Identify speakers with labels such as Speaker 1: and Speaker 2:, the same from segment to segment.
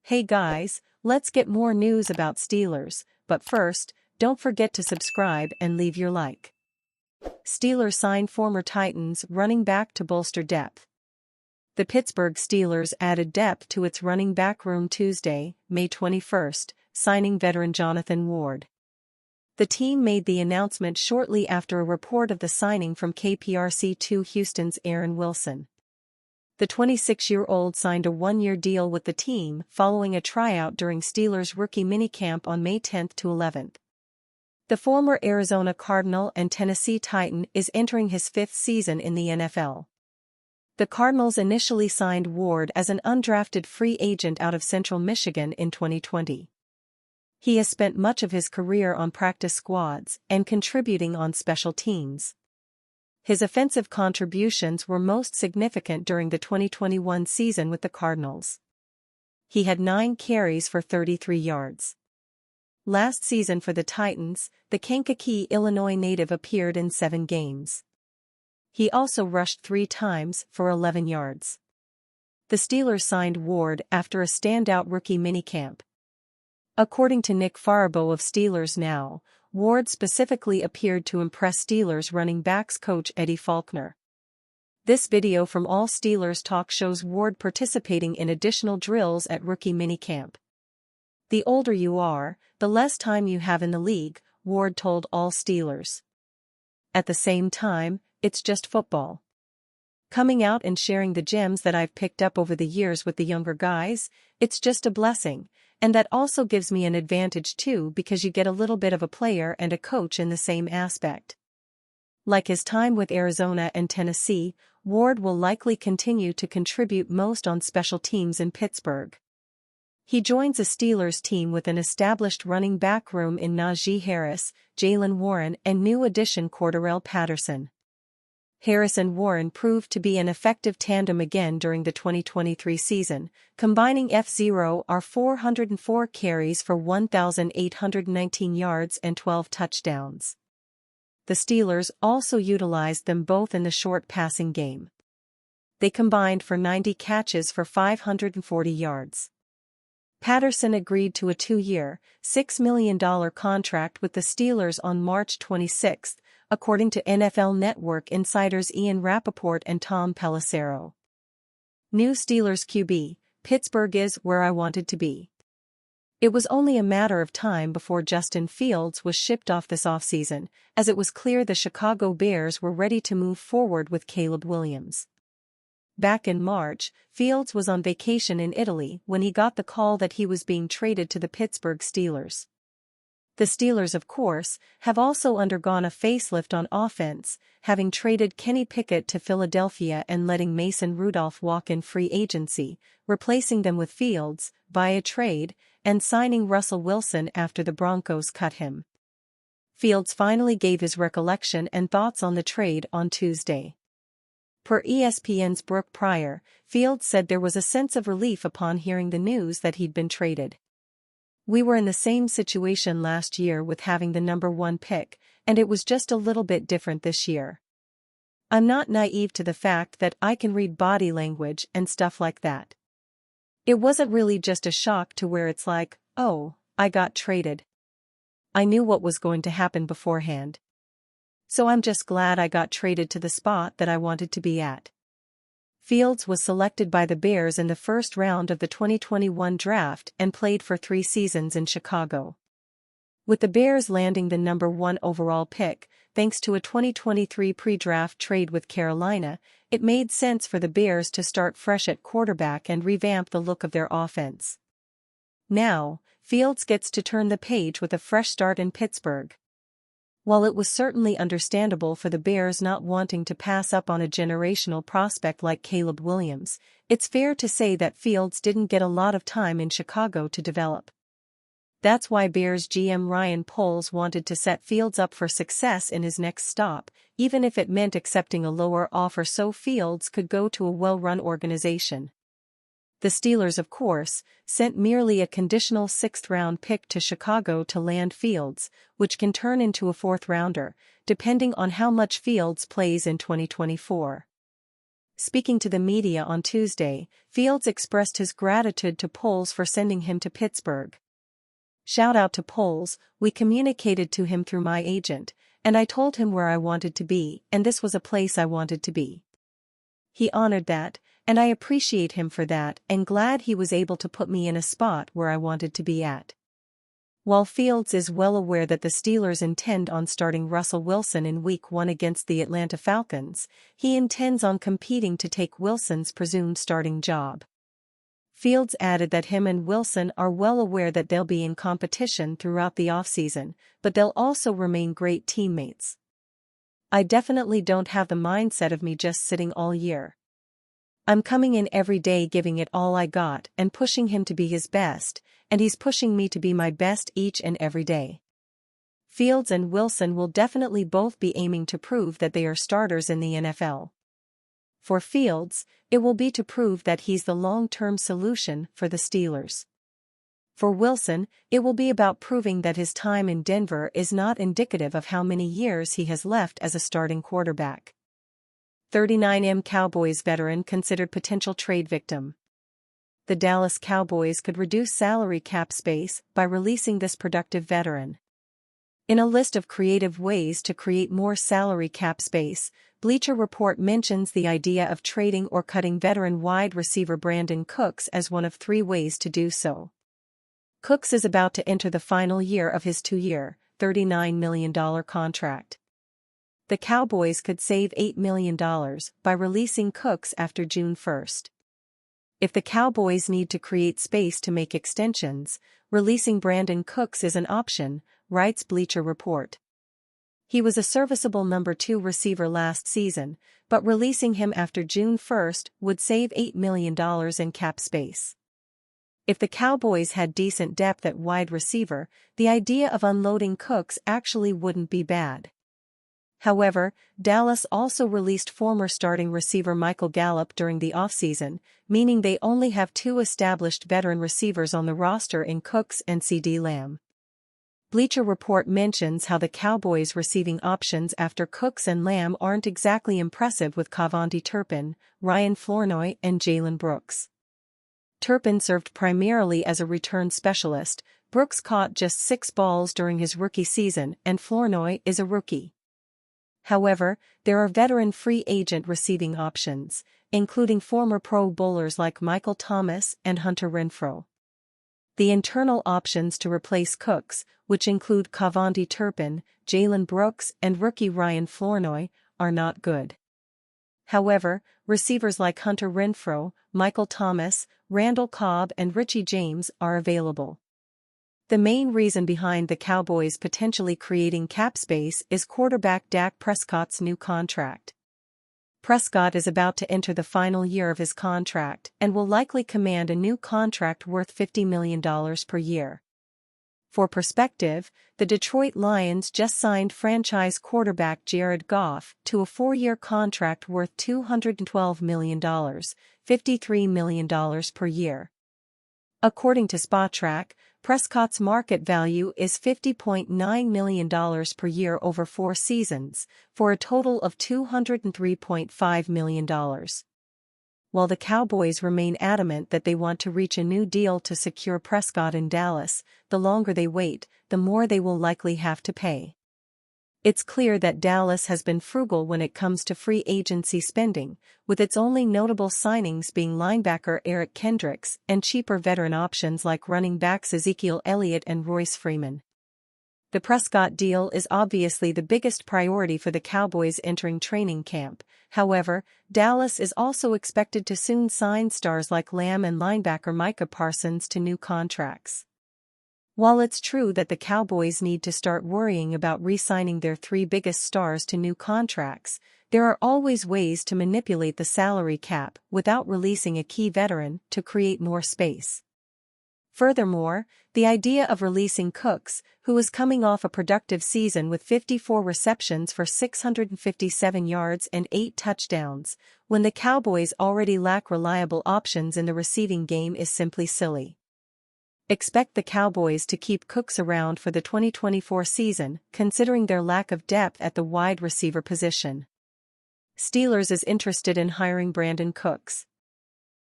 Speaker 1: Hey guys, let's get more news about Steelers, but first, don't forget to subscribe and leave your like. Steelers sign former Titans running back to bolster depth. The Pittsburgh Steelers added depth to its running back room Tuesday, May 21st, signing veteran Jonathan Ward. The team made the announcement shortly after a report of the signing from KPRC2 Houston's Aaron Wilson. The 26-year-old signed a one-year deal with the team following a tryout during Steelers' rookie minicamp on May 10 to 11. The former Arizona Cardinal and Tennessee Titan is entering his fifth season in the NFL. The Cardinals initially signed Ward as an undrafted free agent out of Central Michigan in 2020. He has spent much of his career on practice squads and contributing on special teams. His offensive contributions were most significant during the 2021 season with the Cardinals. He had 9 carries for 33 yards. Last season for the Titans, the Kankakee, Illinois native appeared in 7 games. He also rushed 3 times for 11 yards. The Steelers signed Ward after a standout rookie minicamp. According to Nick Farabaugh of Steelers Now, Ward specifically appeared to impress Steelers running backs coach Eddie Faulkner. This video from All Steelers Talk shows Ward participating in additional drills at rookie minicamp. "The older you are, the less time you have in the league," Ward told All Steelers. "At the same time, it's just football. Coming out and sharing the gems that I've picked up over the years with the younger guys, it's just a blessing. And that also gives me an advantage too because you get a little bit of a player and a coach in the same aspect." Like his time with Arizona and Tennessee, Ward will likely continue to contribute most on special teams in Pittsburgh. He joins a Steelers team with an established running back room in Najee Harris, Jaylen Warren and new addition Cordarrelle Patterson. Harris and Warren proved to be an effective tandem again during the 2023 season, combining F0 404 carries for 1,819 yards and 12 touchdowns. The Steelers also utilized them both in the short passing game. They combined for 90 catches for 540 yards. Patterson agreed to a 2-year, $6 million contract with the Steelers on March 26, according to NFL Network insiders Ian Rappaport and Tom Pelissero. New Steelers QB, "Pittsburgh is where I wanted to be." It was only a matter of time before Justin Fields was shipped off this offseason, as it was clear the Chicago Bears were ready to move forward with Caleb Williams. Back in March, Fields was on vacation in Italy when he got the call that he was being traded to the Pittsburgh Steelers. The Steelers, of course, have also undergone a facelift on offense, having traded Kenny Pickett to Philadelphia and letting Mason Rudolph walk in free agency, replacing them with Fields, via trade, and signing Russell Wilson after the Broncos cut him. Fields finally gave his recollection and thoughts on the trade on Tuesday. Per ESPN's Brooke Pryor, Fields said there was a sense of relief upon hearing the news that he'd been traded. "We were in the same situation last year with having the number 1 pick, and it was just a little bit different this year. I'm not naive to the fact that I can read body language and stuff like that. It wasn't really just a shock to where it's like, oh, I got traded. I knew what was going to happen beforehand. So I'm just glad I got traded to the spot that I wanted to be at." Fields was selected by the Bears in the first round of the 2021 draft and played for 3 seasons in Chicago. With the Bears landing the number 1 overall pick, thanks to a 2023 pre-draft trade with Carolina, it made sense for the Bears to start fresh at quarterback and revamp the look of their offense. Now, Fields gets to turn the page with a fresh start in Pittsburgh. While it was certainly understandable for the Bears not wanting to pass up on a generational prospect like Caleb Williams, it's fair to say that Fields didn't get a lot of time in Chicago to develop. That's why Bears GM Ryan Poles wanted to set Fields up for success in his next stop, even if it meant accepting a lower offer so Fields could go to a well-run organization. The Steelers, of course, sent merely a conditional 6th-round pick to Chicago to land Fields, which can turn into a 4th-rounder, depending on how much Fields plays in 2024. Speaking to the media on Tuesday, Fields expressed his gratitude to Poles for sending him to Pittsburgh. "Shout out to Poles, we communicated to him through my agent, and I told him where I wanted to be, and this was a place I wanted to be. He honored that, and I appreciate him for that and glad he was able to put me in a spot where I wanted to be at." While Fields is well aware that the Steelers intend on starting Russell Wilson in Week 1 against the Atlanta Falcons, he intends on competing to take Wilson's presumed starting job. Fields added that him and Wilson are well aware that they'll be in competition throughout the offseason, but they'll also remain great teammates. "I definitely don't have the mindset of me just sitting all year. I'm coming in every day giving it all I got and pushing him to be his best, and he's pushing me to be my best each and every day." Fields and Wilson will definitely both be aiming to prove that they are starters in the NFL. For Fields, it will be to prove that he's the long-term solution for the Steelers. For Wilson, it will be about proving that his time in Denver is not indicative of how many years he has left as a starting quarterback. 39M Cowboys veteran considered potential trade victim. The Dallas Cowboys could reduce salary cap space by releasing this productive veteran. In a list of creative ways to create more salary cap space, Bleacher Report mentions the idea of trading or cutting veteran wide receiver Brandin Cooks as one of 3 ways to do so. Cooks is about to enter the final year of his 2-year, $39 million contract. The Cowboys could save $8 million by releasing Cooks after June 1. If the Cowboys need to create space to make extensions, releasing Brandin Cooks is an option, writes Bleacher Report. He was a serviceable number 2 receiver last season, but releasing him after June 1 would save $8 million in cap space. If the Cowboys had decent depth at wide receiver, the idea of unloading Cooks actually wouldn't be bad. However, Dallas also released former starting receiver Michael Gallup during the offseason, meaning they only have 2 established veteran receivers on the roster in Cooks and CeeDee Lamb. Bleacher Report mentions how the Cowboys' receiving options after Cooks and Lamb aren't exactly impressive with Cavonte Turpin, Ryan Flournoy and Jalen Brooks. Turpin served primarily as a return specialist, Brooks caught just 6 balls during his rookie season and Flournoy is a rookie. However, there are veteran free agent receiving options, including former Pro Bowlers like Michael Thomas and Hunter Renfrow. The internal options to replace Cooks, which include Cavonte Turpin, Jalen Brooks and rookie Ryan Flournoy, are not good. However, receivers like Hunter Renfrow, Michael Thomas, Randall Cobb and Richie James are available. The main reason behind the Cowboys potentially creating cap space is quarterback Dak Prescott's new contract. Prescott is about to enter the final year of his contract and will likely command a new contract worth $50 million per year. For perspective, the Detroit Lions just signed franchise quarterback Jared Goff to a 4-year contract worth $212 million, $53 million per year. According to Spotrac, Prescott's market value is $50.9 million per year over 4 seasons, for a total of $203.5 million. While the Cowboys remain adamant that they want to reach a new deal to secure Prescott in Dallas, the longer they wait, the more they will likely have to pay. It's clear that Dallas has been frugal when it comes to free agency spending, with its only notable signings being linebacker Eric Kendricks and cheaper veteran options like running backs Ezekiel Elliott and Royce Freeman. The Prescott deal is obviously the biggest priority for the Cowboys entering training camp. However, Dallas is also expected to soon sign stars like Lamb and linebacker Micah Parsons to new contracts. While it's true that the Cowboys need to start worrying about re-signing their 3 biggest stars to new contracts, there are always ways to manipulate the salary cap without releasing a key veteran to create more space. Furthermore, the idea of releasing Cooks, who is coming off a productive season with 54 receptions for 657 yards and 8 touchdowns, when the Cowboys already lack reliable options in the receiving game is simply silly. Expect the Cowboys to keep Cooks around for the 2024 season, considering their lack of depth at the wide receiver position. Steelers is interested in hiring Brandin Cooks.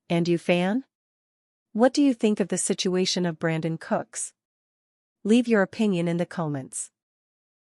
Speaker 1: And you fan? What do you think of the situation of Brandin Cooks? Leave your opinion in the comments.